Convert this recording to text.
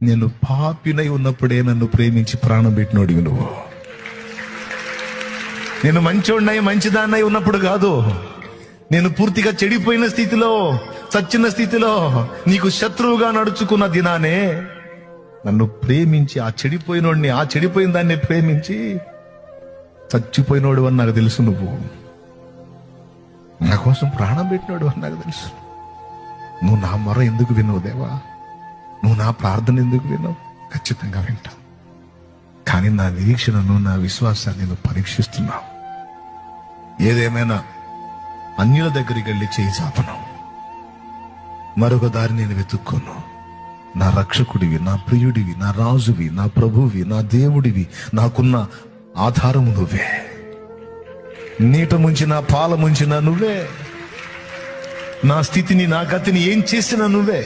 నేను పాపినై ఉన్నప్పుడే నన్ను ప్రేమించి ప్రాణం పెట్టినోడివి నువ్వు. నేను మంచోడినై మంచిదాన్నై ఉన్నప్పుడు కాదు, నేను పూర్తిగా చెడిపోయిన స్థితిలో, చచ్చిన స్థితిలో, నీకు శత్రువుగా నడుచుకున్న దినానే నన్ను ప్రేమించి, ఆ చెడిపోయినోడిని, ఆ చెడిపోయిన దాన్ని ప్రేమించి చచ్చిపోయినోడు అని నాకు తెలుసు. నువ్వు నా కోసం ప్రాణం పెట్టినోడు అని నాకు తెలుసు. నువ్వు నా మొర ఎందుకు వినవు దేవా? నువ్వు నా ప్రార్థన ఎందుకు వినవు? ఖచ్చితంగా వింటావు. కానీ నా నిరీక్షణను, నా విశ్వాసాన్ని నువ్వు పరీక్షిస్తున్నావు. ఏదేమైనా అన్యుల దగ్గరికి వెళ్ళి చేయి చాపను, మరొక దారి నేను వెతుక్కోను. నా రక్షకుడివి, నా ప్రియుడివి, నా రాజువి, నా ప్రభువి, నా దేవుడివి, నాకున్న ఆధారము నువ్వే. నీట ముంచిన, పాల ముంచిన నువ్వే. నా స్థితిని, నా గతిని ఏం చేసినా నువ్వే.